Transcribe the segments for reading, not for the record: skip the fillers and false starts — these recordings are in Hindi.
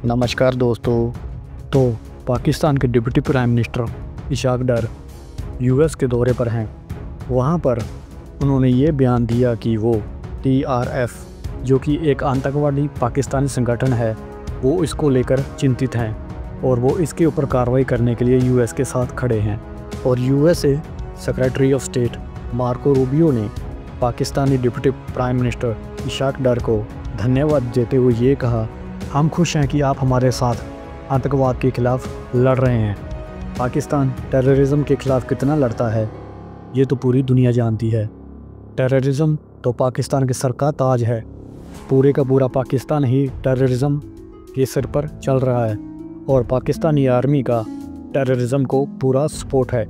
नमस्कार दोस्तों। तो पाकिस्तान के डिप्टी प्राइम मिनिस्टर इशाक डार यूएस के दौरे पर हैं। वहाँ पर उन्होंने ये बयान दिया कि वो TRF जो कि एक आतंकवादी पाकिस्तानी संगठन है, वो इसको लेकर चिंतित हैं और वो इसके ऊपर कार्रवाई करने के लिए यूएस के साथ खड़े हैं। और USA secretary of state Marco Rubio ने पाकिस्तानी deputy prime minister Ishaq Dar को धन्यवाद देते हुए ये कहा, हम खुश हैं कि आप हमारे साथ आतंकवाद के खिलाफ लड़ रहे हैं। पाकिस्तान टेररिज्म के खिलाफ कितना लड़ता है ये तो पूरी दुनिया जानती है। टेररिज्म तो पाकिस्तान के सर का ताज है। पूरे का पूरा पाकिस्तान ही टेररिज्म के सिर पर चल रहा है और पाकिस्तानी आर्मी का टेररिज्म को पूरा सपोर्ट है।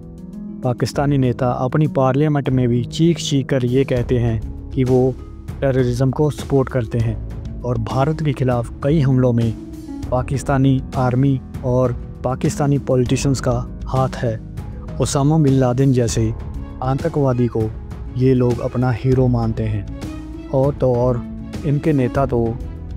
पाकिस्तानी नेता अपनी पार्लियामेंट में भी चीख कर ये कहते हैं कि वो टेररिज्म को सपोर्ट करते हैं। और भारत के खिलाफ कई हमलों में पाकिस्तानी आर्मी और पाकिस्तानी पॉलिटिशियंस का हाथ है। ओसामा बिन लादेन जैसे आतंकवादी को ये लोग अपना हीरो मानते हैं। और इनके नेता तो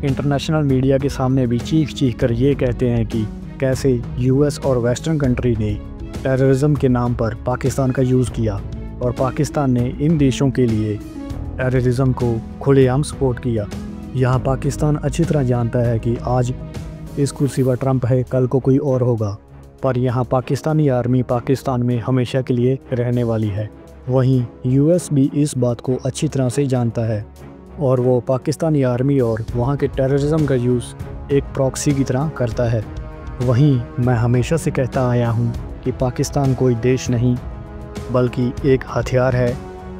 इंटरनेशनल मीडिया के सामने भी चीख कर ये कहते हैं कि कैसे यूएस और वेस्टर्न कंट्री ने टेररिज्म के नाम पर पाकिस्तान का यूज़ किया और पाकिस्तान ने इन देशों के लिए टेररिज्म को खुलेआम सपोर्ट किया। यहाँ पाकिस्तान अच्छी तरह जानता है कि आज इस कुर्सी पर ट्रंप है, कल को कोई और होगा, पर यहाँ पाकिस्तानी आर्मी पाकिस्तान में हमेशा के लिए रहने वाली है। वहीं यूएस भी इस बात को अच्छी तरह से जानता है और वो पाकिस्तानी आर्मी और वहाँ के टेररिज्म का यूज़ एक प्रॉक्सी की तरह करता है। वहीं मैं हमेशा से कहता आया हूँ कि पाकिस्तान कोई देश नहीं बल्कि एक हथियार है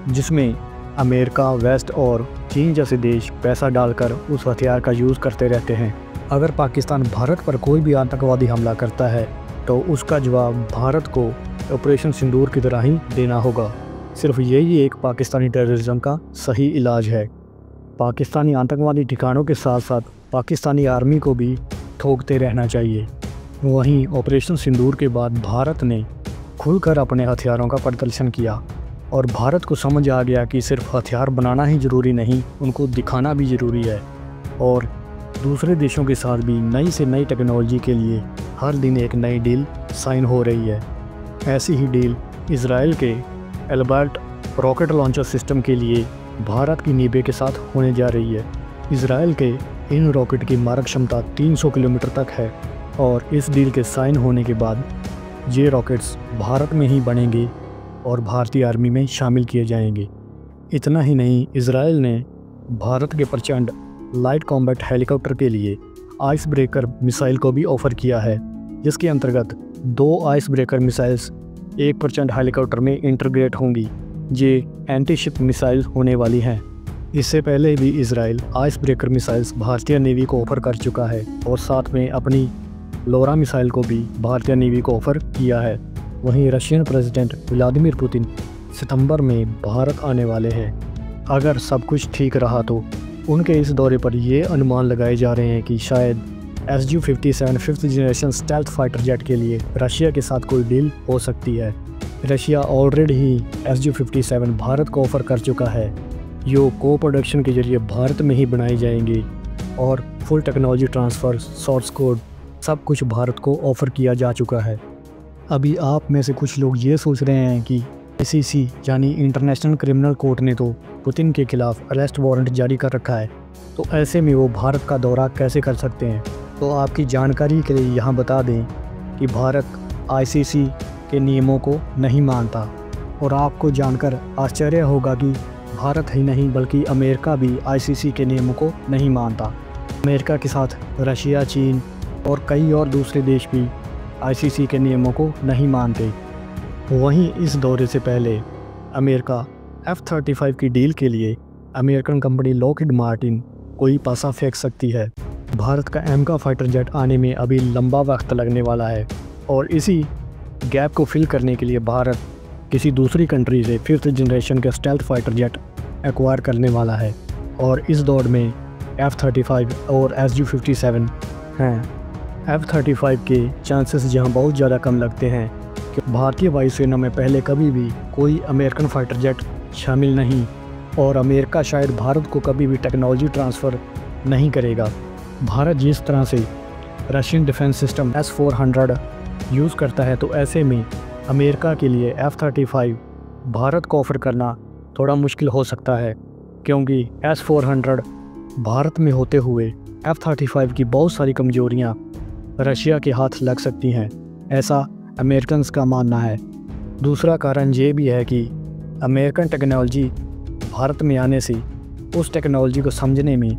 जिसमें अमेरिका, वेस्ट और चीन जैसे देश पैसा डालकर उस हथियार का यूज़ करते रहते हैं। अगर पाकिस्तान भारत पर कोई भी आतंकवादी हमला करता है तो उसका जवाब भारत को ऑपरेशन सिंदूर की तरह ही देना होगा। सिर्फ यही एक पाकिस्तानी टेररिज्म का सही इलाज है। पाकिस्तानी आतंकवादी ठिकानों के साथ साथ पाकिस्तानी आर्मी को भी ठोकते रहना चाहिए। वहीं ऑपरेशन सिंदूर के बाद भारत ने खुलकर अपने हथियारों का प्रदर्शन किया और भारत को समझ आ गया कि सिर्फ हथियार बनाना ही ज़रूरी नहीं, उनको दिखाना भी ज़रूरी है। और दूसरे देशों के साथ भी नई से नई टेक्नोलॉजी के लिए हर दिन एक नई डील साइन हो रही है। ऐसी ही डील इजराइल के एल्बर्ट रॉकेट लॉन्चर सिस्टम के लिए भारत की नीबे के साथ होने जा रही है। इजराइल के इन रॉकेट की मारक क्षमता 300 किलोमीटर तक है और इस डील के साइन होने के बाद ये रॉकेट्स भारत में ही बनेंगे और भारतीय आर्मी में शामिल किए जाएंगे। इतना ही नहीं, इजराइल ने भारत के प्रचंड लाइट कॉम्बैट हेलीकॉप्टर के लिए आइस ब्रेकर मिसाइल को भी ऑफ़र किया है, जिसके अंतर्गत 2 आइस ब्रेकर मिसाइल्स एक प्रचंड हेलीकॉप्टर में इंटीग्रेट होंगी। ये एंटी शिप मिसाइल होने वाली हैं। इससे पहले भी इजराइल आइस ब्रेकर मिसाइल्स भारतीय नेवी को ऑफ़र कर चुका है और साथ में अपनी लोरा मिसाइल को भी भारतीय नेवी को ऑफ़र किया है। वहीं रशियन प्रेसिडेंट व्लादिमीर पुतिन सितंबर में भारत आने वाले हैं। अगर सब कुछ ठीक रहा तो उनके इस दौरे पर ये अनुमान लगाए जा रहे हैं कि शायद Su-57 5th generation stealth fighter jet के लिए रशिया के साथ कोई डील हो सकती है। रशिया ऑलरेडी ही Su-57 भारत को ऑफ़र कर चुका है। यो को प्रोडक्शन के जरिए भारत में ही बनाई जाएंगी और full technology transfer, source code सब कुछ भारत को ऑफ़र किया जा चुका है। अभी आप में से कुछ लोग ये सोच रहे हैं कि ICC यानी इंटरनेशनल क्रिमिनल कोर्ट ने तो पुतिन के खिलाफ अरेस्ट वारंट जारी कर रखा है, तो ऐसे में वो भारत का दौरा कैसे कर सकते हैं। तो आपकी जानकारी के लिए यहाँ बता दें कि भारत ICC के नियमों को नहीं मानता। और आपको जानकर आश्चर्य होगा कि भारत ही नहीं बल्कि अमेरिका भी ICC के नियमों को नहीं मानता। अमेरिका के साथ रशिया, चीन और कई और दूसरे देश भी ICC के नियमों को नहीं मानते। वहीं इस दौरे से पहले अमेरिका F-35 की डील के लिए अमेरिकन कंपनी लॉकहीड मार्टिन कोई पैसा फेंक सकती है। भारत का एमका फाइटर जेट आने में अभी लंबा वक्त लगने वाला है और इसी गैप को फिल करने के लिए भारत किसी दूसरी कंट्री से 5th जनरेशन के स्टेल्थ फाइटर जेट एक्वायर करने वाला है। और इस दौर में F-35 और Su-57 हैं। F-35 के चांसेस यहाँ बहुत ज़्यादा कम लगते हैं कि भारतीय वायुसेना में पहले कभी भी कोई अमेरिकन फाइटर जेट शामिल नहीं और अमेरिका शायद भारत को कभी भी टेक्नोलॉजी ट्रांसफ़र नहीं करेगा। भारत जिस तरह से Russian defence system S-400 use करता है, तो ऐसे में अमेरिका के लिए F-35 भारत को ऑफ़र करना थोड़ा मुश्किल हो सकता है, क्योंकि S-400 भारत में होते हुए F-35 की बहुत सारी कमज़ोरियाँ रशिया के हाथ लग सकती हैं, ऐसा अमेरिकन्स का मानना है। दूसरा कारण ये भी है कि अमेरिकन टेक्नोलॉजी भारत में आने से उस टेक्नोलॉजी को समझने में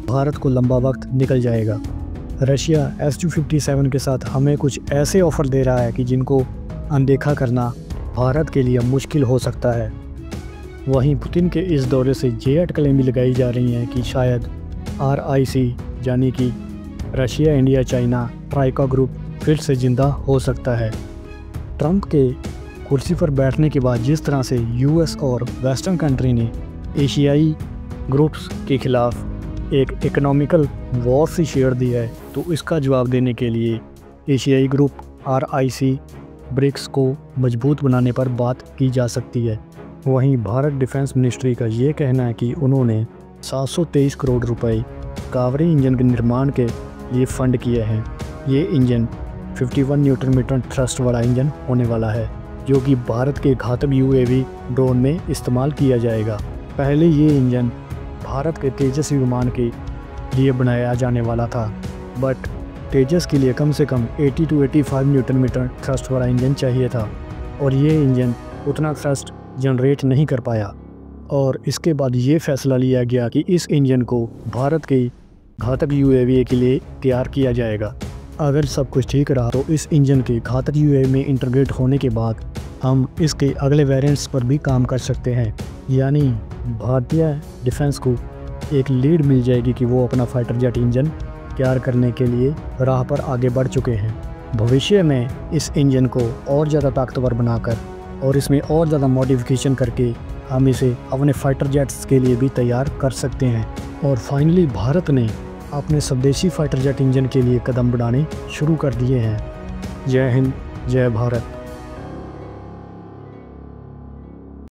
भारत को लंबा वक्त निकल जाएगा। रशिया S-257 के साथ हमें कुछ ऐसे ऑफ़र दे रहा है कि जिनको अनदेखा करना भारत के लिए मुश्किल हो सकता है। वहीं पुतिन के इस दौरे से ये अटकलें भी लगाई जा रही हैं कि शायद RIC यानी कि रशिया, इंडिया, चाइना ट्राइका ग्रुप फिर से ज़िंदा हो सकता है। ट्रंप के कुर्सी पर बैठने के बाद जिस तरह से US और वेस्टर्न कंट्री ने एशियाई ग्रुप्स के ख़िलाफ़ एक इकोनॉमिकल वॉर से छेड़ दी है, तो इसका जवाब देने के लिए एशियाई ग्रुप RIC ब्रिक्स को मजबूत बनाने पर बात की जा सकती है। वहीं भारत डिफेंस मिनिस्ट्री का ये कहना है कि उन्होंने 723 करोड़ रुपए कावेरी इंजन के निर्माण के लिए फ़ंड किए हैं। ये इंजन 51 न्यूटन मीटर थ्रस्ट वाला इंजन होने वाला है, जो कि भारत के घातक UAV ड्रोन में इस्तेमाल किया जाएगा। पहले ये इंजन भारत के तेजस विमान के लिए बनाया जाने वाला था, बट तेजस के लिए कम से कम 80 to 85 न्यूटन मीटर थ्रस्ट वाला इंजन चाहिए था, और ये इंजन उतना थ्रस्ट जनरेट नहीं कर पाया। और इसके बाद ये फैसला लिया गया कि इस इंजन को भारत के घातक UAV के लिए तैयार किया जाएगा। अगर सब कुछ ठीक रहा तो इस इंजन के घातक UAV में इंटीग्रेट होने के बाद हम इसके अगले वेरिएंट्स पर भी काम कर सकते हैं, यानी भारतीय डिफेंस को एक लीड मिल जाएगी कि वो अपना फाइटर जेट इंजन तैयार करने के लिए राह पर आगे बढ़ चुके हैं। भविष्य में इस इंजन को और ज़्यादा ताकतवर बनाकर और इसमें और ज़्यादा मॉडिफिकेशन करके हम इसे अपने फाइटर जेट्स के लिए भी तैयार कर सकते हैं। और फाइनली भारत ने अपने स्वदेशी फाइटर जेट इंजन के लिए कदम बढ़ाने शुरू कर दिए हैं। जय हिंद, जय भारत।